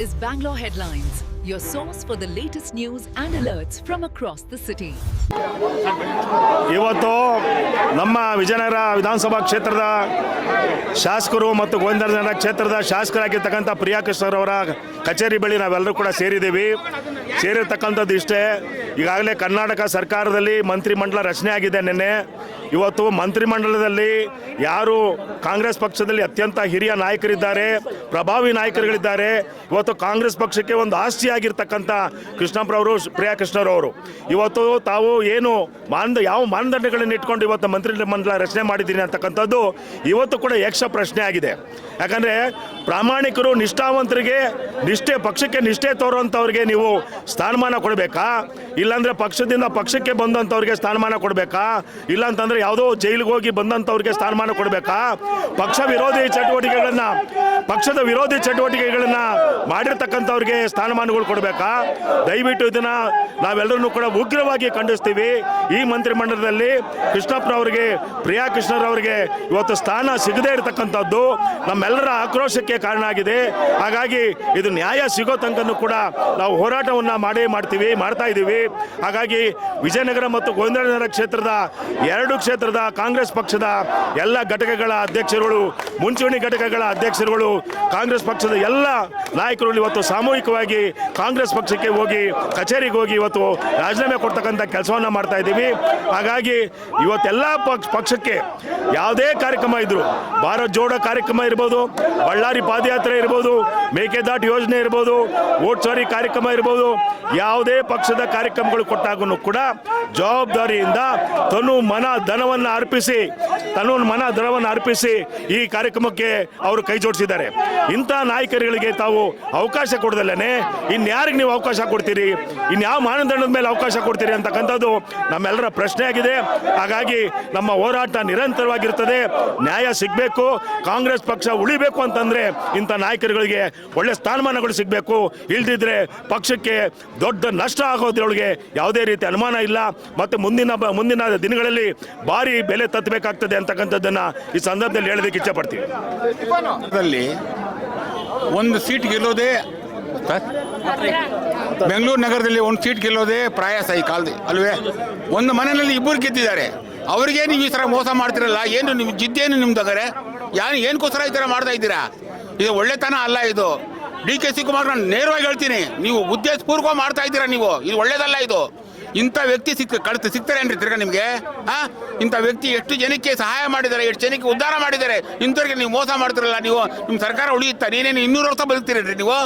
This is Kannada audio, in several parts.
is Bangalore Headlines, your source for the latest news and alerts from across the city. ಇವತ್ತು ನಮ್ಮ ವಿಜಯನಗರ ವಿಧಾನಸಭಾ ಕ್ಷೇತ್ರದ ಶಾಸಕರು ಮತ್ತು ಗೋವಿಂದನಗರ ಕ್ಷೇತ್ರದ ಶಾಸಕರಾಗಿರ್ತಕ್ಕಂಥ ಪ್ರಿಯಾ ಕೃಷ್ಣರವರ ಕಚೇರಿ ಬಳಿ ನಾವೆಲ್ಲರೂ ಕೂಡ ಸೇರಿದ್ದೀವಿ. ಸೇರಿರ್ತಕ್ಕಂಥದ್ದು ಇಷ್ಟೇ, ಈಗಾಗಲೇ ಕರ್ನಾಟಕ ಸರ್ಕಾರದಲ್ಲಿ ಮಂತ್ರಿಮಂಡಲ ರಚನೆ ಆಗಿದೆ. ನಿನ್ನೆ ಇವತ್ತು ಮಂತ್ರಿಮಂಡಲದಲ್ಲಿ ಯಾರು ಕಾಂಗ್ರೆಸ್ ಪಕ್ಷದಲ್ಲಿ ಅತ್ಯಂತ ಹಿರಿಯ ನಾಯಕರಿದ್ದಾರೆ, ಪ್ರಭಾವಿ ನಾಯಕರುಗಳಿದ್ದಾರೆ, ಇವತ್ತು ಕಾಂಗ್ರೆಸ್ ಪಕ್ಷಕ್ಕೆ ಒಂದು ಆಸ್ತಿಯಾಗಿರ್ತಕ್ಕಂಥ ಕೃಷ್ಣಪ್ಪರವರು, ಪ್ರಿಯಾ ಕೃಷ್ಣರವರು ಇವತ್ತು ತಾವು ಏನು ಯಾವ ಮಾನದಂಡಗಳನ್ನು ಇಟ್ಕೊಂಡು ಇವತ್ತು ಮಂತ್ರಿಮಂಡಲ ರಚನೆ ಮಾಡಿದ್ದೀನಿ ಅಂತಕ್ಕಂಥದ್ದು ಇವತ್ತು ಕೂಡ ಯಕ್ಷ ಪ್ರಶ್ನೆ ಆಗಿದೆ. ಯಾಕಂದರೆ ಪ್ರಾಮಾಣಿಕರು, ನಿಷ್ಠಾವಂತರಿಗೆ ಪಕ್ಷಕ್ಕೆ ನಿಷ್ಠೆ ತೋರುವಂಥವ್ರಿಗೆ ನೀವು ಸ್ಥಾನಮಾನ ಕೊಡಬೇಕಾ, ಇಲ್ಲಾಂದರೆ ಪಕ್ಷದಿಂದ ಪಕ್ಷಕ್ಕೆ ಬಂದಂಥವ್ರಿಗೆ ಸ್ಥಾನಮಾನ ಕೊಡಬೇಕಾ, ಇಲ್ಲಾಂತಂದರೆ ಯಾವುದೋ ಜೈಲಿಗೆ ಹೋಗಿ ಬಂದಂಥವ್ರಿಗೆ ಸ್ಥಾನಮಾನ ಕೊಡಬೇಕಾ, ಪಕ್ಷದ ವಿರೋಧಿ ಚಟುವಟಿಕೆಗಳನ್ನು ಮಾಡಿರ್ತಕ್ಕಂಥವ್ರಿಗೆ ಸ್ಥಾನಮಾನಗಳು ಕೊಡಬೇಕಾ? ದಯವಿಟ್ಟು ಇದನ್ನು ನಾವೆಲ್ಲರೂ ಕೂಡ ಉಗ್ರವಾಗಿ ಖಂಡಿಸ್ತೀವಿ. ಈ ಮಂತ್ರಿಮಂಡಲದಲ್ಲಿ ಕೃಷ್ಣಪ್ಪನವರಿಗೆ, ಪ್ರಿಯಾ ಕೃಷ್ಣರವರಿಗೆ ಇವತ್ತು ಸ್ಥಾನ ಸಿಗದೇ ಇರತಕ್ಕಂಥದ್ದು ನಮ್ಮೆಲ್ಲರ ಆಕ್ರೋಶಕ್ಕೆ ಕಾರಣ ಆಗಿದೆ. ಹಾಗಾಗಿ ಇದು ನ್ಯಾಯ ಸಿಗೋ ತನಕನೂ ಕೂಡ ನಾವು ಹೋರಾಟವನ್ನು ಮಾಡ್ತಾ ಇದ್ದೀವಿ. ಹಾಗಾಗಿ ವಿಜಯನಗರ ಮತ್ತು ಗೋವಿಂದನಗರ ಎರಡು ಕ್ಷೇತ್ರದ ಕಾಂಗ್ರೆಸ್ ಪಕ್ಷದ ಎಲ್ಲ ಘಟಕಗಳ ಅಧ್ಯಕ್ಷರುಗಳು, ಮುಂಚೂಣಿ ಘಟಕಗಳ ಅಧ್ಯಕ್ಷರುಗಳು, ಕಾಂಗ್ರೆಸ್ ಪಕ್ಷದ ಎಲ್ಲ ನಾಯಕರು ಇವತ್ತು ಸಾಮೂಹಿಕವಾಗಿ ಕಾಂಗ್ರೆಸ್ ಪಕ್ಷಕ್ಕೆ ಹೋಗಿ ಕಚೇರಿಗೆ ಹೋಗಿ ಇವತ್ತು ರಾಜೀನಾಮೆ ಕೊಡ್ತಕ್ಕಂಥ ಕೆಲಸವನ್ನು ಮಾಡ್ತಾ ಇದ್ದೀವಿ. ಹಾಗಾಗಿ ಇವತ್ತೆಲ್ಲ ಪಕ್ಷಕ್ಕೆ ಯಾವುದೇ ಕಾರ್ಯಕ್ರಮ ಇದ್ರು, ಭಾರತ್ ಜೋಡೋ ಕಾರ್ಯಕ್ರಮ ಇರ್ಬೋದು, ಬಳ್ಳಾರಿ ಪಾದಯಾತ್ರೆ ಇರ್ಬೋದು, ಮೇಕೆದಾಟು ಯೋಜನೆ ಇರ್ಬೋದು, ವೋಟ್ ಸಾರಿ ಕಾರ್ಯಕ್ರಮ ಇರ್ಬೋದು, ಯಾವುದೇ ಪಕ್ಷದ ಕಾರ್ಯಕ್ರಮಗಳು ಕೊಟ್ಟಾಗೂ ಕೂಡ ಜವಾಬ್ದಾರಿಯಿಂದ ತನು ಮನ ಧನವನ್ನು ಅರ್ಪಿಸಿ ಈ ಕಾರ್ಯಕ್ರಮಕ್ಕೆ ಅವರು ಕೈ ಜೋಡಿಸಿದ್ದಾರೆ. ಇಂಥ ನಾಯಕರುಗಳಿಗೆ ತಾವು ಅವಕಾಶ ಕೊಡದಲ್ಲೇ ಇನ್ಯಾರಿಗೆ ನೀವು ಅವಕಾಶ ಕೊಡ್ತೀರಿ, ಇನ್ಯಾವ ಮಾನದಂಡದ ಮೇಲೆ ಅವಕಾಶ ಕೊಡ್ತೀರಿ ಅಂತಕ್ಕಂಥದ್ದು ನಮ್ಮೆಲ್ಲರ ಪ್ರಶ್ನೆ ಆಗಿದೆ. ಹಾಗಾಗಿ ನಮ್ಮ ಹೋರಾಟ ನಿರಂತರವಾಗಿರ್ತದೆ. ನ್ಯಾಯ ಸಿಗಬೇಕು, ಕಾಂಗ್ರೆಸ್ ಪಕ್ಷ ಉಳಿಬೇಕು ಅಂತಂದರೆ ಇಂಥ ನಾಯಕರುಗಳಿಗೆ ಒಳ್ಳೆ ಸ್ಥಾನಮಾನಗಳು ಸಿಗಬೇಕು. ಇಲ್ದಿದ್ರೆ ಪಕ್ಷಕ್ಕೆ ದೊಡ್ಡ ನಷ್ಟ ಆಗೋದ್ರೊಳಗೆ ಯಾವುದೇ ರೀತಿ ಅನುಮಾನ ಇಲ್ಲ. ಮತ್ತು ಮುಂದಿನ ದಿನಗಳಲ್ಲಿ ಭಾರಿ ಬೆಲೆ ತತ್ತಬೇಕಾಗ್ತದೆ ಅಂತಕ್ಕಂಥದ್ದನ್ನು ಈ ಸಂದರ್ಭದಲ್ಲಿ ಹೇಳೋದಕ್ಕೆ ಇಚ್ಛಪಡ್ತೀವಿ. ಒಂದು ಸೀಟ್ ಗೆಲ್ಲೋದೇ ಬೆಂಗಳೂರು ನಗರದಲ್ಲಿ ಒಂದು ಸೀಟ್ ಗೆಲ್ಲೋದೇ ಪ್ರಯಾಸ ಈ ಕಾಲದಲ್ಲಿ ಅಲ್ವೇ? ಒಂದು ಮನೆಯಲ್ಲಿ ಇಬ್ಬರು ಗೆದ್ದಿದ್ದಾರೆ, ಅವರಿಗೆ ನೀವು ಈ ಥರ ಮೋಸ ಮಾಡ್ತಿರಲ್ಲ. ಏನು ನಿಮ್ಮ ಜಿದ್ದೇನು ನಿಮ್ದಾಗರೆ? ಏನಕ್ಕೋಸ್ಕರ ಈ ಥರ ಮಾಡ್ತಾ ಇದ್ದೀರಾ? ಇದು ಒಳ್ಳೆತನ ಅಲ್ಲ. ಇದು DK ಶಿವಕುಮಾರ್ ನಾನು ನೇರವಾಗಿ ಹೇಳ್ತೀನಿ, ನೀವು ಉದ್ದೇಶಪೂರ್ವಕ ಮಾಡ್ತಾ ಇದ್ದೀರಾ. ನೀವು ಇದು ಒಳ್ಳೇದಲ್ಲ. ಇದು ಇಂಥ ವ್ಯಕ್ತಿ ಸಿಗ್ತಾರೆ ಏನ್ರಿ ತಿರ್ಗ ನಿಮಗೆ? ಇಂಥ ವ್ಯಕ್ತಿ ಎಷ್ಟು ಜನಕ್ಕೆ ಸಹಾಯ ಮಾಡಿದ್ದಾರೆ, ಎಷ್ಟು ಜನಕ್ಕೆ ಉದ್ಧಾರ ಮಾಡಿದ್ದಾರೆ, ಇಂಥವ್ರಿಗೆ ನೀವು ಮೋಸ ಮಾಡ್ತಿರಲ್ಲ. ನೀವು ನಿಮ್ಮ ಸರ್ಕಾರ ಉಳಿಯುತ್ತಾ? ನೀನೇನು 200 ವರ್ಷ ಬದುಕ್ತೀರೇನ್ರಿ ನೀವು?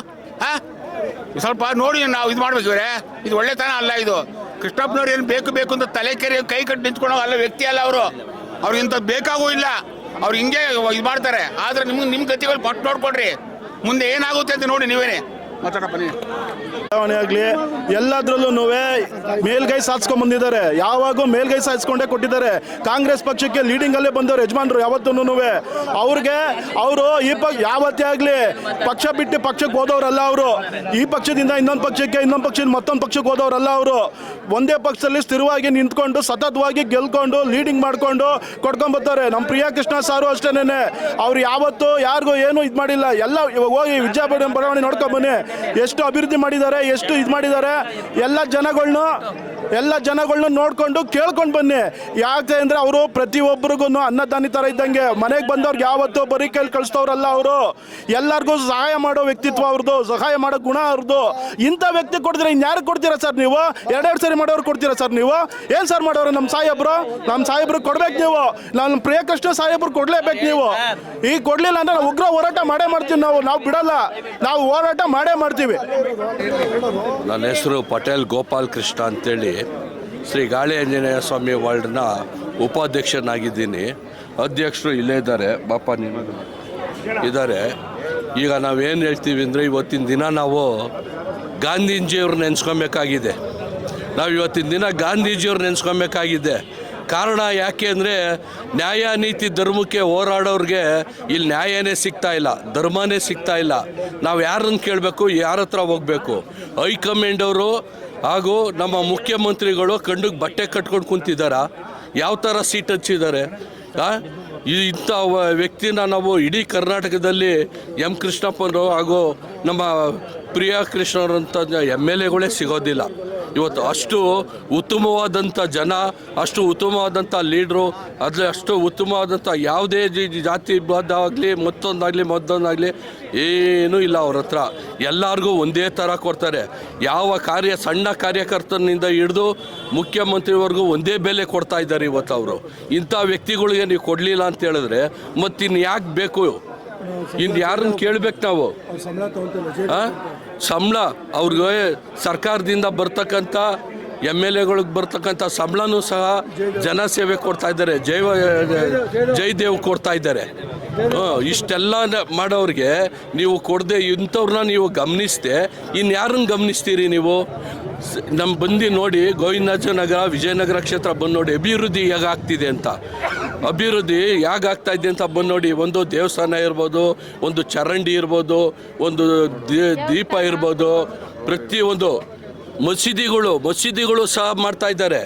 ಸ್ವಲ್ಪ ನೋಡಿ ನಾವು ಇದು ಮಾಡ್ಬೇಕು ಇವ್ರೆ. ಇದು ಒಳ್ಳೆತನ ಅಲ್ಲ. ಇದು ಕೃಷ್ಣಪ್ಪನವ್ರು ಏನು ಬೇಕು ಅಂತ ತಲೆ ಕೆರೆ ಕೈ ಕಟ್ಟಿ ನಿಂತ್ಕೊಳ್ಳೋ ಅಲ್ಲ ವ್ಯಕ್ತಿ ಅಲ್ಲ ಅವರು. ಅವ್ರಿಗೆ ಇಂಥದ್ದು ಬೇಕಾಗೂ ಇಲ್ಲ. ಅವ್ರು ಹಿಂಗೆ ಇದು ಮಾಡ್ತಾರೆ. ಆದ್ರೆ ನಿಮ್ಮ ಗತಿಗಳು ಪಟ್ಟು ನೋಡ್ಕೊಡ್ರಿ, ಮುಂದೆ ಏನಾಗುತ್ತೆ ಅಂತ ನೋಡಿ ನೀವೇನೆ ಮಾತಾಡಪ್ಪ. ಆಗಲಿ ಎಲ್ಲದ್ರಲ್ಲೂ ಮೇಲ್ಗೈ ಸಾಧಿಸ್ಕೊಂಡ್ ಬಂದಿದ್ದಾರೆ. ಯಾವಾಗೂ ಮೇಲ್ಗೈ ಸಾಧಿಸ್ಕೊಂಡೇ ಕೊಟ್ಟಿದ್ದಾರೆ. ಕಾಂಗ್ರೆಸ್ ಪಕ್ಷಕ್ಕೆ ಲೀಡಿಂಗ್ ಅಲ್ಲೇ ಬಂದವರು ಯಜಮಾನ್ರು ಯಾವತ್ತೂ ಅವ್ರಿಗೆ ಅವರು ಯಾವತ್ತೇ ಆಗಲಿ ಪಕ್ಷ ಬಿಟ್ಟು ಪಕ್ಷಕ್ಕೆ ಹೋದವರಲ್ಲ. ಅವರು ಈ ಪಕ್ಷದಿಂದ ಇನ್ನೊಂದು ಪಕ್ಷದಿಂದ ಮತ್ತೊಂದು ಪಕ್ಷಕ್ಕೆ ಹೋದವರಲ್ಲ. ಅವರು ಒಂದೇ ಪಕ್ಷದಲ್ಲಿ ಸ್ಥಿರವಾಗಿ ನಿಂತ್ಕೊಂಡು ಸತತವಾಗಿ ಗೆಲ್ಕೊಂಡು ಲೀಡಿಂಗ್ ಮಾಡ್ಕೊಂಡು ಕೊಡ್ಕೊಂಡ್ಬರ್ತಾರೆ. ನಮ್ಮ ಪ್ರಿಯಾ ಕೃಷ್ಣ ಸಾರು ಅಷ್ಟೇನೆ, ಅವ್ರು ಯಾವತ್ತೂ ಯಾರಿಗೂ ಏನು ಇದು ಮಾಡಿಲ್ಲ. ಎಲ್ಲ ಇವಾಗ ಹೋಗಿ ವಿಜಯಪುರ ಬಡಾವಣೆ ನೋಡ್ಕೊಂಡ್ ಬನ್ನಿ, ಎಷ್ಟು ಅಭಿವೃದ್ಧಿ ಮಾಡಿದ್ದಾರೆ, ಎಷ್ಟು ಇದು ಮಾಡಿದ್ದಾರೆ. ಎಲ್ಲ ಜನಗಳನ್ನ ನೋಡ್ಕೊಂಡು ಕೇಳ್ಕೊಂಡು ಬನ್ನಿ. ಯಾಕೆ ಅಂದರೆ ಅವರು ಪ್ರತಿಯೊಬ್ಬರಿಗೂ ಅನ್ನದಾನಿ ಥರ ಇದ್ದಂಗೆ. ಮನೆಗೆ ಬಂದವ್ರಿಗೆ ಯಾವತ್ತೂ ಬರೀ ಕೈಲಿ ಕಳಿಸ್ತವ್ರಲ್ಲ. ಅವರು ಎಲ್ಲರಿಗೂ ಸಹಾಯ ಮಾಡೋ ವ್ಯಕ್ತಿತ್ವ ಅವ್ರದ್ದು, ಸಹಾಯ ಮಾಡೋ ಗುಣ ಅವ್ರದ್ದು. ಇಂಥ ವ್ಯಕ್ತಿ ಕೊಡ್ತೀರಾ, ಇನ್ಯಾರು ಕೊಡ್ತೀರಾ ಸರ್ ನೀವು? ಎರಡೆರಡು ಸರಿ ಮಾಡೋರು ಕೊಡ್ತೀರಾ ಸರ್ ನೀವು? ಏನು ಸರ್ ಮಾಡೋರು? ನಮ್ಮ ಸಾಹೇಬ್ರು ಕೊಡ್ಬೇಕು ನೀವು. ನಮ್ಮ ಪ್ರಿಯಕೃಷ್ಣ ಸಾಹೇಬ್ರು ಕೊಡ್ಲೇಬೇಕು ನೀವು. ಈಗ ಕೊಡ್ಲಿಲ್ಲ ಅಂದ್ರೆ ನಾವು ಉಗ್ರ ಹೋರಾಟ ಮಾಡೇ ಮಾಡ್ತೀವಿ. ನಾವು ಬಿಡಲ್ಲ, ನಾವು ಹೋರಾಟ ಮಾಡೇ ಮಾಡ್ತೀವಿ. ನನ್ನ ಹೆಸರು ಪಟೇಲ್ ಗೋಪಾಲ್ ಕೃಷ್ಣ ಅಂತೇಳಿ ಶ್ರೀ ಗಾಳಿ ಆಂಜನೇಯ ಸ್ವಾಮಿ ವರ್ಲ್ಡ್ನ ಉಪಾಧ್ಯಕ್ಷನಾಗಿದ್ದೀನಿ. ಅಧ್ಯಕ್ಷರು ಇಲ್ಲೇ ಇದ್ದಾರೆ, ಬಾಪ ನೀನು ಇದ್ದಾರೆ. ಈಗ ನಾವೇನು ಹೇಳ್ತೀವಿ ಅಂದರೆ, ಇವತ್ತಿನ ದಿನ ನಾವು ಗಾಂಧೀಜಿಯವ್ರು ನೆನೆಸ್ಕೊಬೇಕಾಗಿದೆ. ಇವತ್ತಿನ ದಿನ ಗಾಂಧೀಜಿಯವ್ರು ನೆನೆಸ್ಕೊಬೇಕಾಗಿದೆ. ಕಾರಣ ಯಾಕೆ ಅಂದರೆ, ನ್ಯಾಯ ನೀತಿ ಧರ್ಮಕ್ಕೆ ಹೋರಾಡೋರಿಗೆ ಇಲ್ಲಿ ನ್ಯಾಯನೇ ಸಿಗ್ತಾ ಇಲ್ಲ, ಧರ್ಮನೇ ಸಿಗ್ತಾ ಇಲ್ಲ. ನಾವು ಯಾರನ್ನು ಕೇಳಬೇಕು, ಯಾರ ಹತ್ರ ಹೋಗಬೇಕು? ಹೈಕಮಾಂಡ್ ಅವರು ಹಾಗೂ ನಮ್ಮ ಮುಖ್ಯಮಂತ್ರಿಗಳು ಕಂಡಿಗೆ ಬಟ್ಟೆ ಕಟ್ಕೊಂಡು ಕುಂತಿದ್ದಾರಾ? ಯಾವ ಥರ ಸೀಟ್ ಹಚ್ಚಿದ್ದಾರೆ? ಇಂಥ ವ್ಯಕ್ತಿನ ನಾವು ಇಡೀ ಕರ್ನಾಟಕದಲ್ಲಿ ಎಂ ಕೃಷ್ಣಪ್ಪನವರು ಹಾಗೂ ನಮ್ಮ ಪ್ರಿಯಾ ಕೃಷ್ಣವ್ರಂಥ MLAಗಳೇ ಸಿಗೋದಿಲ್ಲ ಇವತ್ತು. ಅಷ್ಟು ಉತ್ತಮವಾದಂಥ ಜನ, ಅಷ್ಟು ಉತ್ತಮವಾದಂಥ ಲೀಡ್ರು, ಅಷ್ಟು ಉತ್ತಮವಾದಂಥ ಯಾವುದೇ ಜಾತಿ ಭೇದ ಆಗಲಿ ಮತ್ತೊಂದಾಗಲಿ ಏನೂ ಇಲ್ಲ ಅವ್ರ ಹತ್ರ. ಎಲ್ಲರಿಗೂ ಒಂದೇ ಥರ ಕೊಡ್ತಾರೆ. ಯಾವ ಸಣ್ಣ ಕಾರ್ಯಕರ್ತನಿಂದ ಹಿಡಿದು ಮುಖ್ಯಮಂತ್ರಿವರೆಗೂ ಒಂದೇ ಬೆಲೆ ಕೊಡ್ತಾ ಇದ್ದಾರೆ ಇವತ್ತು ಅವರು. ಇಂಥ ವ್ಯಕ್ತಿಗಳಿಗೆ ನೀವು ಕೊಡಲಿಲ್ಲ ಅಂತ ಹೇಳಿದ್ರೆ ಮತ್ತಿನ್ನು ಯಾಕೆ ಬೇಕು? ಇನ್ನು ಯಾರನ್ನು ಕೇಳಬೇಕು ನಾವು? ಸಂಬಳ ಅವ್ರಿಗೆ ಸರ್ಕಾರದಿಂದ ಬರ್ತಕ್ಕಂಥ MLAಗಳಿಗೆ ಬರ್ತಕ್ಕಂಥ ಸಂಬಳನೂ ಸಹ ಜನಸೇವೆ ಕೊಡ್ತಾ ಇದ್ದಾರೆ, ಜಯದೇವ್ ಕೊಡ್ತಾ ಇದ್ದಾರೆ. ಇಷ್ಟೆಲ್ಲ ಮಾಡೋರಿಗೆ ನೀವು ಕೊಡದೆ ಇಂಥವ್ರನ್ನ ನೀವು ಗಮನಿಸದೆ ಇನ್ಯಾರನ್ನು ಗಮನಿಸ್ತೀರಿ ನೀವು? ನಮ್ಮ ಬಂದು ನೋಡಿ, ಗೋವಿಂದರಾಜನಗರ ವಿಜಯನಗರ ಕ್ಷೇತ್ರ ಬಂದು ನೋಡಿ ಅಭಿವೃದ್ಧಿ ಹೇಗಾಗ್ತಿದೆ ಅಂತ. ಅಭಿವೃದ್ಧಿ ಹೇಗಾಗ್ತಾ ಇದೆ ಅಂತ ಬಂದು ನೋಡಿ. ಒಂದು ದೇವಸ್ಥಾನ ಇರ್ಬೋದು, ಒಂದು ಚರಂಡಿ ಇರ್ಬೋದು, ಒಂದು ದೀಪ ಇರ್ಬೋದು, ಪ್ರತಿಯೊಂದು ಮಸೀದಿಗಳು ಸಹ ಮಾಡ್ತಾ ಇದ್ದಾರೆ.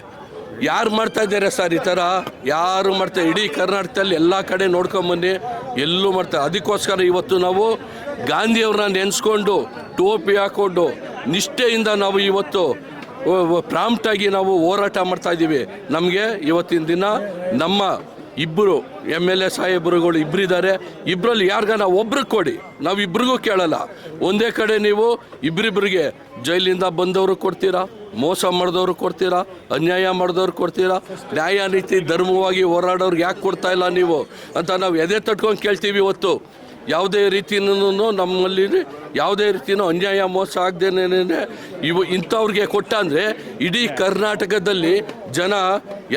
ಯಾರು ಮಾಡ್ತಾ ಇದ್ದಾರೆ ಸರ್ ಈ ಥರ? ಯಾರು ಮಾಡ್ತಾರೆ? ಇಡೀ ಕರ್ನಾಟಕದಲ್ಲಿ ಎಲ್ಲ ಕಡೆ ನೋಡ್ಕೊಂಬನ್ನಿ, ಎಲ್ಲೂ ಮಾಡ್ತಾರೆ. ಅದಕ್ಕೋಸ್ಕರ ಇವತ್ತು ನಾವು ಗಾಂಧಿಯವ್ರನ್ನ ನೆನೆಸ್ಕೊಂಡು ಟೋಪಿ ಹಾಕ್ಕೊಂಡು ನಿಷ್ಠೆಯಿಂದ ನಾವು ಇವತ್ತು ಪ್ರಾಂಪ್ಟಾಗಿ ನಾವು ಹೋರಾಟ ಮಾಡ್ತಾ ಇದ್ದೀವಿ. ನಮಗೆ ಇವತ್ತಿನ ದಿನ ನಮ್ಮ ಇಬ್ಬರು MLA ಸಾಹೇಬರುಗಳು ಇಬ್ಬರಿದ್ದಾರೆ. ಇಬ್ಬರಲ್ಲಿ ಯಾರಿಗಾನ ಒಬ್ರಿಗೆ ಕೊಡಿ, ನಾವು ಇಬ್ರಿಗೂ ಕೇಳಲ್ಲ. ಒಂದೇ ಕಡೆ ನೀವು ಇಬ್ಬರಿಬ್ಬರಿಗೆ ಜೈಲಿಂದ ಬಂದವರು ಕೊಡ್ತೀರಾ, ಮೋಸ ಮಾಡಿದವರು ಕೊಡ್ತೀರಾ, ಅನ್ಯಾಯ ಮಾಡಿದವ್ರು ಕೊಡ್ತೀರಾ, ನ್ಯಾಯ ನೀತಿ ಧರ್ಮವಾಗಿ ಹೋರಾಡೋರ್ಗೆ ಯಾಕೆ ಕೊಡ್ತಾ ಇಲ್ಲ ನೀವು ಅಂತ ನಾವು ಎದೆ ತಟ್ಕೊಂಡು ಕೇಳ್ತೀವಿ. ಇವತ್ತು ಯಾವುದೇ ರೀತಿಯೂ ನಮ್ಮಲ್ಲಿ ಯಾವುದೇ ರೀತಿಯೂ ಅನ್ಯಾಯ ಮೋಸ ಆಗದೇನೆ ಇಂಥವ್ರಿಗೆ ಕೊಟ್ಟ ಅಂದರೆ ಇಡೀ ಕರ್ನಾಟಕದಲ್ಲಿ ಜನ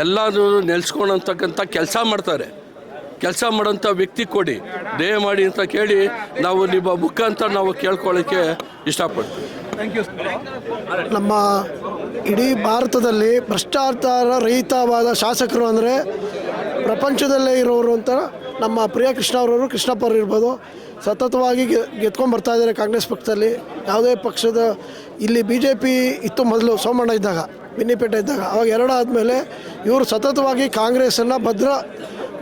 ಎಲ್ಲರೂ ನೆಲೆಸ್ಕೊಳತಕ್ಕಂಥ ಕೆಲಸ ಮಾಡ್ತಾರೆ. ಕೆಲಸ ಮಾಡೋಂಥ ವ್ಯಕ್ತಿ ಕೊಡಿ ದಯಮಾಡಿ ಅಂತ ಕೇಳಿ ನಾವು ನಿಮ್ಮ ಮುಖಾಂತರ ನಾವು ಕೇಳ್ಕೊಳ್ಳೋಕ್ಕೆ ಇಷ್ಟಪಡ್ತೀವಿ. ನಮ್ಮ ಇಡೀ ಭಾರತದಲ್ಲಿ ಭ್ರಷ್ಟಾಚಾರ ರಹಿತವಾದ ಶಾಸಕರು ಅಂದರೆ ಪ್ರಪಂಚದಲ್ಲೇ ಇರೋರು ಅಂತ ನಮ್ಮ ಪ್ರಿಯಾ ಕೃಷ್ಣವ್ರವರು, ಕೃಷ್ಣಪ್ಪರು ಇರ್ಬೋದು, ಸತತವಾಗಿ ಗೆದ್ಕೊಂಡು ಬರ್ತಾ ಇದ್ದಾರೆ ಕಾಂಗ್ರೆಸ್ ಪಕ್ಷದಲ್ಲಿ. ಯಾವುದೇ ಪಕ್ಷದ ಇಲ್ಲಿ BJP ಇತ್ತು ಮೊದಲು ಸೋಮಣ್ಣ ಇದ್ದಾಗ, ಬಿನ್ನಿಪೇಟೆ ಇದ್ದಾಗ. ಅವಾಗ 2 ಆದಮೇಲೆ ಇವರು ಸತತವಾಗಿ ಕಾಂಗ್ರೆಸ್ಸನ್ನು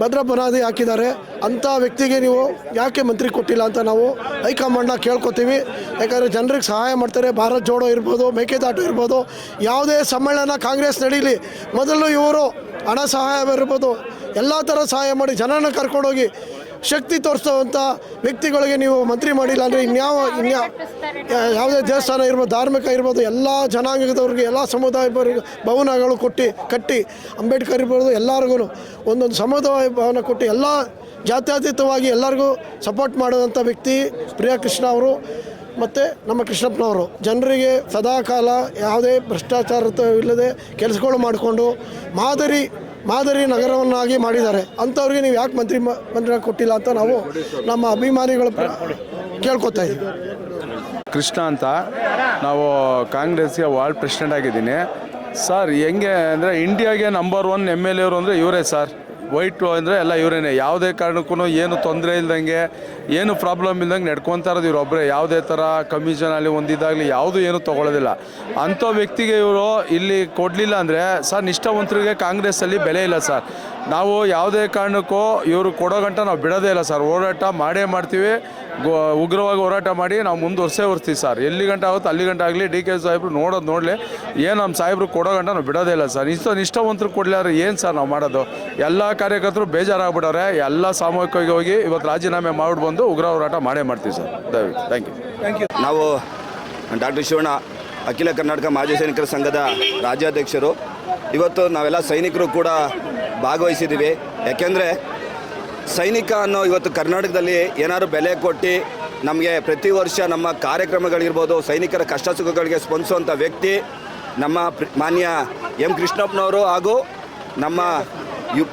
ಭದ್ರ ಬುನಾದಿ ಹಾಕಿದ್ದಾರೆ. ಅಂಥ ವ್ಯಕ್ತಿಗೆ ನೀವು ಯಾಕೆ ಮಂತ್ರಿ ಕೊಟ್ಟಿಲ್ಲ ಅಂತ ನಾವು ಹೈಕಮಾಂಡ್ನ ಕೇಳ್ಕೊತೀವಿ. ಯಾಕಂದರೆ ಜನರಿಗೆ ಸಹಾಯ ಮಾಡ್ತಾರೆ. ಭಾರತ್ ಜೋಡೋ ಇರ್ಬೋದು, ಮೇಕೆದಾಟು ಇರ್ಬೋದು, ಯಾವುದೇ ಸಮ್ಮೇಳನ ಕಾಂಗ್ರೆಸ್ ನಡೀಲಿ ಮೊದಲು ಇವರು ಹಣ ಸಹಾಯ ಇರ್ಬೋದು, ಎಲ್ಲ ಥರ ಸಹಾಯ ಮಾಡಿ ಜನನ ಕರ್ಕೊಂಡೋಗಿ ಶಕ್ತಿ ತೋರಿಸುವಂಥ ವ್ಯಕ್ತಿಗಳಿಗೆ ನೀವು ಮಂತ್ರಿ ಮಾಡಿಲ್ಲ ಅಂದರೆ ಯಾವುದೇ ದೇವಸ್ಥಾನ ಇರ್ಬೋದು, ಧಾರ್ಮಿಕ ಇರ್ಬೋದು, ಎಲ್ಲ ಜನಾಂಗದವ್ರಿಗೆ, ಎಲ್ಲ ಸಮುದಾಯದವ್ರಿಗೆ ಭವನಗಳು ಕಟ್ಟಿ ಅಂಬೇಡ್ಕರ್ ಇರ್ಬೋದು, ಎಲ್ಲರಿಗೂ ಒಂದೊಂದು ಸಮುದಾಯ ಭವನ ಕೊಟ್ಟು ಎಲ್ಲ ಜಾತ್ಯತೀತವಾಗಿ ಎಲ್ಲರಿಗೂ ಸಪೋರ್ಟ್ ಮಾಡುವಂಥ ವ್ಯಕ್ತಿ ಪ್ರಿಯಾ ಕೃಷ್ಣ ಅವರು ಮತ್ತು ನಮ್ಮ ಕೃಷ್ಣಪ್ಪನವರು. ಜನರಿಗೆ ಸದಾಕಾಲ ಯಾವುದೇ ಭ್ರಷ್ಟಾಚಾರ ಇಲ್ಲದೆ ಕೆಲಸಗಳು ಮಾಡಿಕೊಂಡು ಮಾದರಿ ನಗರವನ್ನಾಗಿ ಮಾಡಿದ್ದಾರೆ. ಅಂಥವ್ರಿಗೆ ನೀವು ಯಾಕೆ ಮಂತ್ರಿ ಕೊಟ್ಟಿಲ್ಲ ಅಂತ ನಾವು ನಮ್ಮ ಅಭಿಮಾನಿಗಳ ಕೇಳ್ಕೊತಾ ಇದ್ದೀವಿ. ಕೃಷ್ಣ ಅಂತ, ನಾವು ಕಾಂಗ್ರೆಸ್ಗೆ ವಾರ್ಡ್ ಪ್ರೆಸಿಡೆಂಟ್ ಆಗಿದ್ದೀನಿ ಸರ್. ಹೆಂಗೆ ಅಂದರೆ ಇಂಡಿಯಾಗೆ ನಂಬರ್ 1 MLA ಅವರು ಅಂದರೆ ಇವರೇ ಸರ್. ವೈಟು ಅಂದರೆ ಎಲ್ಲ ಇವರೇನೆ. ಯಾವುದೇ ಕಾರಣಕ್ಕೂ ಏನು ತೊಂದರೆ ಇಲ್ದಂಗೆ, ಏನು ಪ್ರಾಬ್ಲಮ್ ಇಲ್ದಂಗೆ ನಡ್ಕೊತಾ ಇರೋದು ಇವರೊಬ್ಬರೇ. ಯಾವುದೇ ಥರ ಕಮಿಷನ್ ಆಗಲಿ ಒಂದಿದ್ದಾಗಲಿ ಯಾವುದು ಏನು ತೊಗೊಳ್ಳೋದಿಲ್ಲ. ಅಂಥ ವ್ಯಕ್ತಿಗೆ ಇವರು ಇಲ್ಲಿ ಕೊಡಲಿಲ್ಲ ಅಂದರೆ ಸರ್, ನಿಷ್ಠಾವಂತರಿಗೆ ಕಾಂಗ್ರೆಸ್ಸಲ್ಲಿ ಬೆಲೆ ಇಲ್ಲ ಸರ್. ನಾವು ಯಾವುದೇ ಕಾರಣಕ್ಕೂ ಇವರು ಕೊಡೋ ಗಂಟ ನಾವು ಬಿಡೋದೇ ಇಲ್ಲ ಸರ್. ಹೋರಾಟ ಮಾಡೇ ಮಾಡ್ತೀವಿ, ಉಗ್ರವಾಗಿ ಹೋರಾಟ ಮಾಡಿ ನಾವು ಮುಂದುವರ್ಸ್ತೀವಿ ಸರ್. ಎಲ್ಲಿ ಗಂಟೆ ಆಗುತ್ತೆ ಅಲ್ಲಿ ಗಂಟೆ ಆಗಲಿ. DK ಸಾಹೇಬ್ರು ನೋಡಲಿ, ಏನು ನಮ್ಮ ಸಾಹೇಬ್ರು ಕೊಡೋ ಗಂಟ ನಾವು ಬಿಡೋದೇ ಇಲ್ಲ ಸರ್. ನಿಷ್ಠಾವಂತರು ಕೊಡಲಾರೆ ಏನು ಸರ್ ನಾವು ಮಾಡೋದು? ಎಲ್ಲ ಕಾರ್ಯಕರ್ತರು ಬೇಜಾರಾಗ್ಬಿಟ್ಟವ್ರೆ. ಎಲ್ಲ ಸಾಮೂಹಿಕವಾಗಿ ಹೋಗಿ ಇವತ್ತು ರಾಜೀನಾಮೆ ಮಾಡ್ಬಿಟ್ಟು ಬಂದು ಉಗ್ರ ಹೋರಾಟ ಮಾಡೇ ಮಾಡ್ತೀವಿ ಸರ್. ದಯವಿಟ್ಟು ಥ್ಯಾಂಕ್ ಯು. ನಾವು ಡಾಕ್ಟರ್ ಶಿವಣ್ಣ, ಅಖಿಲ ಕರ್ನಾಟಕ ಮಾಜಿ ಸೈನಿಕರ ಸಂಘದ ರಾಜ್ಯಾಧ್ಯಕ್ಷರು. ಇವತ್ತು ನಾವೆಲ್ಲ ಸೈನಿಕರು ಕೂಡ ಭಾಗವಹಿಸಿದ್ದೀವಿ. ಯಾಕೆಂದರೆ ಸೈನಿಕ ಅನ್ನೋ ಇವತ್ತು ಕರ್ನಾಟಕದಲ್ಲಿ ಏನಾದ್ರು ಬೆಲೆ ಕೊಟ್ಟು ನಮಗೆ ಪ್ರತಿ ವರ್ಷ ನಮ್ಮ ಕಾರ್ಯಕ್ರಮಗಳಿರ್ಬೋದು, ಸೈನಿಕರ ಕಷ್ಟ ಸುಖಗಳಿಗೆ ಸ್ಪಂದಿಸುವಂಥ ವ್ಯಕ್ತಿ ನಮ್ಮ ಮಾನ್ಯ ಎಂ ಕೃಷ್ಣಪ್ಪನವರು ಹಾಗೂ ನಮ್ಮ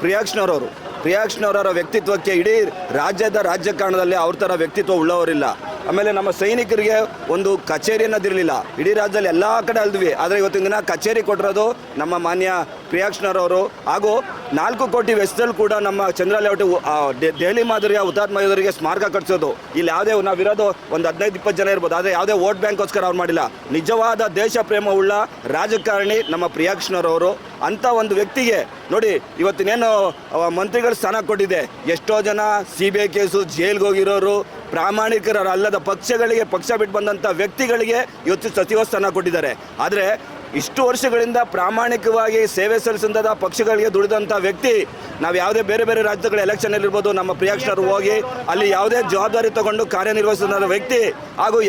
ಪ್ರಿಯಾಕ್ಷನವರವರ ವ್ಯಕ್ತಿತ್ವಕ್ಕೆ ಇಡೀ ರಾಜಕಾರಣದಲ್ಲಿ ಅವ್ರ ಥರ ವ್ಯಕ್ತಿತ್ವ ಉಳ್ಳವರಿಲ್ಲ. ಆಮೇಲೆ ನಮ್ಮ ಸೈನಿಕರಿಗೆ ಒಂದು ಕಚೇರಿ ಅನ್ನೋದಿರಲಿಲ್ಲ. ಇಡೀ ರಾಜ್ಯದಲ್ಲಿ ಎಲ್ಲ ಕಡೆ ಅಲ್ದ್ವಿ, ಆದರೆ ಇವತ್ತಿನ ದಿನ ಕಚೇರಿ ಕೊಟ್ಟಿರೋದು ನಮ್ಮ ಮಾನ್ಯ ಪ್ರಿಯಾಕ್ಷಣರವರು ಹಾಗೂ 4 ಕೋಟಿ ವೆಚ್ಚದಲ್ಲಿ ಕೂಡ ನಮ್ಮ ಚಂದ್ರ ಲೇಔಟ್ ದೆಹಲಿ ಮಾದರಿಯ ಹುತಾತ್ಮ ಯೋಧರಿಗೆ ಸ್ಮಾರಕ ಕಟ್ಟಿಸೋದು. ಇಲ್ಲಿ ಯಾವುದೇ ನಾವಿರೋದು ಒಂದು 15-20 ಜನ ಇರ್ಬೋದು, ಆದರೆ ಯಾವುದೇ ವೋಟ್ ಬ್ಯಾಂಕ್ಗೋಸ್ಕರ ಅವ್ರು ಮಾಡಿಲ್ಲ. ನಿಜವಾದ ದೇಶ ಪ್ರೇಮ ಉಳ್ಳ ರಾಜಕಾರಣಿ ನಮ್ಮ ಪ್ರಿಯಾಕ್ಷಣರವರು. ಅಂಥ ಒಂದು ವ್ಯಕ್ತಿಗೆ ನೋಡಿ ಇವತ್ತಿನೇನು ಮಂತ್ರಿಗಳ ಸ್ಥಾನ ಕೊಟ್ಟಿದೆ. ಎಷ್ಟೋ ಜನ CBI ಕೇಸು ಜೈಲ್ಗೆ ಹೋಗಿರೋರು, ಪ್ರಾಮಾಣಿಕರು ಅಲ್ಲದ ಪಕ್ಷಗಳಿಗೆ ಪಕ್ಷ ಬಿಟ್ಟು ಬಂದಂಥ ವ್ಯಕ್ತಿಗಳಿಗೆ ಇವತ್ತು ಸಚಿವ ಸ್ಥಾನ ಕೊಟ್ಟಿದ್ದಾರೆ. ಆದರೆ ಇಷ್ಟು ವರ್ಷಗಳಿಂದ ಪ್ರಾಮಾಣಿಕವಾಗಿ ಸೇವೆ ಸಲ್ಲಿಸಿದ ಪಕ್ಷಗಳಿಗೆ ದುಡಿದಂಥ ವ್ಯಕ್ತಿ ನಾವು ಯಾವುದೇ ಬೇರೆ ಬೇರೆ ರಾಜ್ಯಗಳ ಎಲೆಕ್ಷನಲ್ಲಿರ್ಬೋದು ನಮ್ಮ ಪ್ರಿಯಾಕ್ಷಣರು ಹೋಗಿ ಅಲ್ಲಿ ಯಾವುದೇ ಜವಾಬ್ದಾರಿ ತಗೊಂಡು ಕಾರ್ಯನಿರ್ವಹಿಸಿದ ವ್ಯಕ್ತಿ ಹಾಗೂ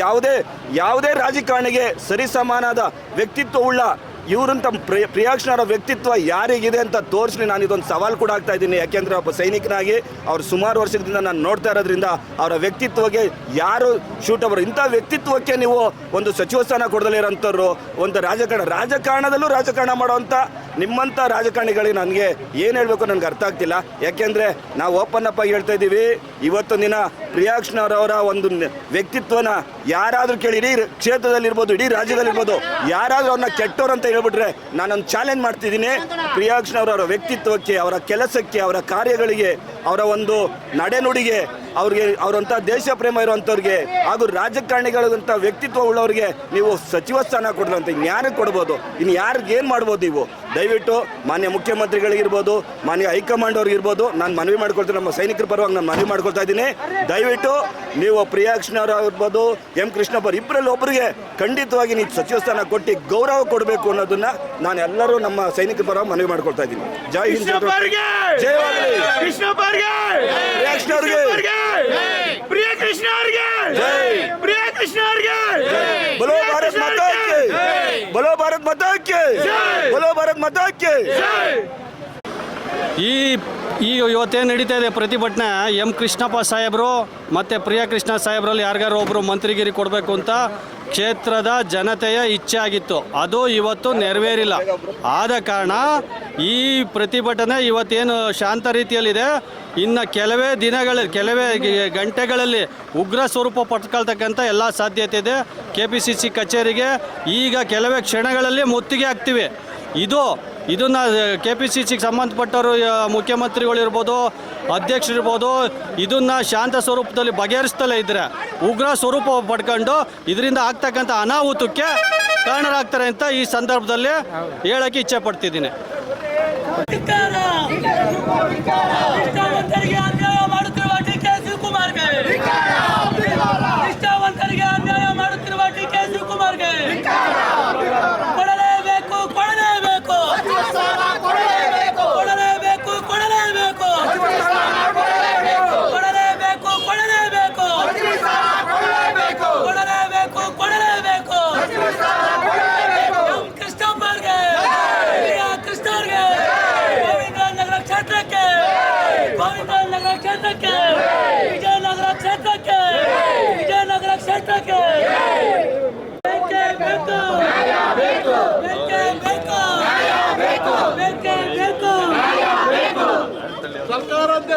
ಯಾವುದೇ ರಾಜಕಾರಣಿಗೆ ಸರಿಸಮಾನದ ವ್ಯಕ್ತಿತ್ವ ಉಳ್ಳ ಇವರಂತ ಪ್ರಿಯಾಕ್ಷಣರ ವ್ಯಕ್ತಿತ್ವ ಯಾರಿಗಿದೆ ಅಂತ ತೋರಿಸಿ ನಾನು ಇದೊಂದು ಸವಾಲು ಕೂಡ ಆಗ್ತಾ ಇದ್ದೀನಿ. ಯಾಕೆಂದರೆ ಒಬ್ಬ ಸೈನಿಕನಾಗಿ ಅವ್ರು ಸುಮಾರು ವರ್ಷದಿಂದ ನಾನು ನೋಡ್ತಾ ಇರೋದ್ರಿಂದ ಅವರ ವ್ಯಕ್ತಿತ್ವಕ್ಕೆ ಯಾರು ಶೂಟವರು ಇಂಥ ವ್ಯಕ್ತಿತ್ವಕ್ಕೆ ನೀವು ಒಂದು ಸಚಿವ ಸ್ಥಾನ ಕೊಡದಲ್ಲೇ ಇರೋಂಥವ್ರು ಒಂದು ರಾಜಕಾರಣದಲ್ಲೂ ರಾಜಕಾರಣ ಮಾಡೋವಂಥ ನಿಮ್ಮಂಥ ರಾಜಕಾರಣಿಗಳಿಗೆ ನನಗೆ ಏನು ಹೇಳಬೇಕು ನನಗೆ ಅರ್ಥ ಆಗ್ತಿಲ್ಲ. ಯಾಕೆಂದರೆ ನಾವು ಓಪನ್ ಅಪ್ ಆಗಿ ಹೇಳ್ತಾ ಇದ್ದೀವಿ, ಇವತ್ತೊಂದು ದಿನ ಪ್ರಿಯಾಕ್ಷಣರವರ ಒಂದು ವ್ಯಕ್ತಿತ್ವನ ಯಾರಾದರೂ ಕೇಳಿ ಇಡೀ ಕ್ಷೇತ್ರದಲ್ಲಿರ್ಬೋದು ಇಡೀ ರಾಜ್ಯದಲ್ಲಿರ್ಬೋದು ಯಾರಾದರೂ ಅವ್ರನ್ನ ಕೆಟ್ಟವ್ರು ಅಂತ ಹೇಳ್ಬಿಟ್ರೆ ನಾನೊಂದು ಚಾಲೆಂಜ್ ಮಾಡ್ತಿದ್ದೀನಿ. ಪ್ರಿಯಾಕ್ಷಣರವರ ವ್ಯಕ್ತಿತ್ವಕ್ಕೆ, ಅವರ ಕೆಲಸಕ್ಕೆ, ಅವರ ಕಾರ್ಯಗಳಿಗೆ, ಅವರ ಒಂದು ನಡೆನುಡಿಗೆ, ಅವರಂಥ ದೇಶ ಪ್ರೇಮ ಇರುವಂಥವ್ರಿಗೆ ಹಾಗೂ ರಾಜಕಾರಣಿಗಳಂಥ ವ್ಯಕ್ತಿತ್ವ ಉಳ್ಳವ್ರಿಗೆ ನೀವು ಸಚಿವ ಸ್ಥಾನ ಕೊಡ್ರಂತ ಇನ್ಯಾರಿಗೆ ಕೊಡ್ಬೋದು, ಇನ್ನು ಯಾರಿಗೆ ಏನು ಮಾಡ್ಬೋದು ನೀವು? ದಯವಿಟ್ಟು ಮಾನ್ಯ ಮುಖ್ಯಮಂತ್ರಿಗಳಿಗಿರ್ಬೋದು, ಮಾನ್ಯ ಹೈಕಮಾಂಡ್ ಅವ್ರಿಗಿರ್ಬೋದು ನಾನು ಮನವಿ ಮಾಡ್ಕೊಳ್ತೀನಿ, ನಮ್ಮ ಸೈನಿಕರ ಪರವಾಗಿ ನಾನು ಮನವಿ ಮಾಡ್ಕೊಳ್ತಾ ಇದ್ದೀನಿ. ದಯವಿಟ್ಟು ನೀವು ಪ್ರಿಯಾಕ್ಷಣರವ್ರಿರ್ಬೋದು, ಎಂ ಕೃಷ್ಣಪ್ಪ ಇಬ್ಬರಲ್ಲಿ ಒಬ್ಬರಿಗೆ ಖಂಡಿತವಾಗಿ ನೀವು ಸಚಿವ ಸ್ಥಾನ ಕೊಟ್ಟು ಗೌರವ ಕೊಡಬೇಕು ಅನ್ನೋದನ್ನ ನಾನು ಎಲ್ಲರೂ ನಮ್ಮ ಸೈನಿಕರ ಪರವಾಗಿ ಮನವಿ ಮಾಡ್ಕೊಳ್ತಾ ಇದ್ದೀನಿ. ಜೈ ಹಿಂದ್, ಜಯವಾಗಲಿ ಪ್ರಿಯಾಕ್ಷಣ ಅವ್ರಿಗೆ, बोलो भारत माता की, बोलो भारत माता की, बोलो भारत माता की. ಇವತ್ತೇನು ನಡೀತಾ ಇದೆ ಪ್ರತಿಭಟನೆ, ಎಂ ಕೃಷ್ಣಪ್ಪ ಸಾಹೇಬರು ಮತ್ತು ಪ್ರಿಯಾಕೃಷ್ಣ ಸಾಹೇಬರಲ್ಲಿ ಯಾರಿಗಾರು ಒಬ್ಬರು ಮಂತ್ರಿಗಿರಿ ಕೊಡಬೇಕು ಅಂತ ಕ್ಷೇತ್ರದ ಜನತೆಯ ಇಚ್ಛೆ ಆಗಿತ್ತು. ಅದು ಇವತ್ತು ನೆರವೇರಿಲ್ಲ. ಆದ ಕಾರಣ ಈ ಪ್ರತಿಭಟನೆ ಇವತ್ತೇನು ಶಾಂತ ರೀತಿಯಲ್ಲಿದೆ, ಇನ್ನು ಕೆಲವೇ ಗಂಟೆಗಳಲ್ಲಿ ಉಗ್ರ ಸ್ವರೂಪ ಪಡ್ಕೊಳ್ತಕ್ಕಂಥ ಎಲ್ಲ ಸಾಧ್ಯತೆ ಇದೆ. KPCC ಕಚೇರಿಗೆ ಈಗ ಕೆಲವೇ ಕ್ಷಣಗಳಲ್ಲಿ ಮುತ್ತಿಗೆ ಹಾಕ್ತೀವಿ. ಇದನ್ನು KPCCಗೆ ಸಂಬಂಧಪಟ್ಟವರು ಮುಖ್ಯಮಂತ್ರಿಗಳಿರ್ಬೋದು, ಅಧ್ಯಕ್ಷರಿರ್ಬೋದು, ಇದನ್ನು ಶಾಂತ ಸ್ವರೂಪದಲ್ಲಿ ಬಗೆಹರಿಸ್ತಲೇ ಇದ್ದರೆ ಉಗ್ರ ಸ್ವರೂಪ ಪಡ್ಕೊಂಡು ಇದರಿಂದ ಆಗ್ತಕ್ಕಂಥ ಅನಾಹುತಕ್ಕೆ ಕಾರಣರಾಗ್ತಾರೆ ಅಂತ ಈ ಸಂದರ್ಭದಲ್ಲಿ ಹೇಳೋಕ್ಕೆ ಇಚ್ಛೆ ಪಡ್ತಿದ್ದೀನಿ.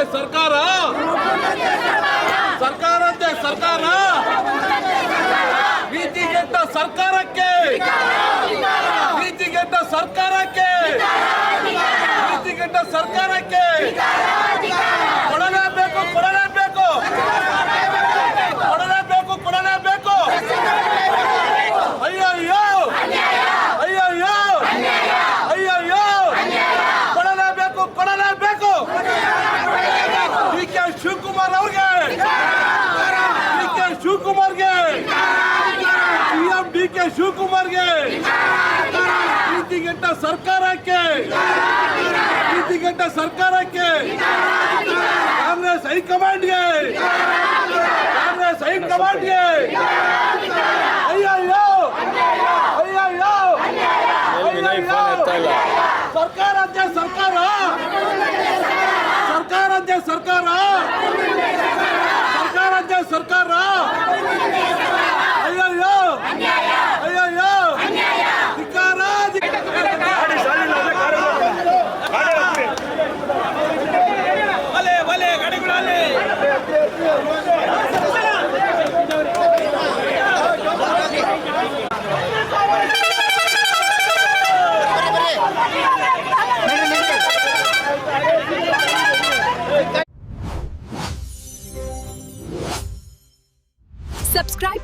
ಸರ್ಕಾರ ರೀತಿಗೆಟ್ಟ ಸರ್ಕಾರಕ್ಕೆ ಕೊಡಲೇಬೇಕು. ಅಯ್ಯಯ್ಯೋ ಕೊಡಲೇಬೇಕು. DK ಶಿವಕುಮಾರ್ ಅವ್ರಿಗೆ, DK ಶಿವಕುಮಾರ್ಗೆ, ರೀತಿಗೆಟ್ಟ ಸರ್ಕಾರಕ್ಕೆ, ಕಾಂಗ್ರೆಸ್ ಹೈಕಮಾಂಡ್ಗೆ, ಅಯ್ಯಯ್ಯೋ ಸರ್ಕಾರ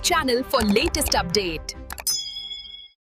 channel for latest update.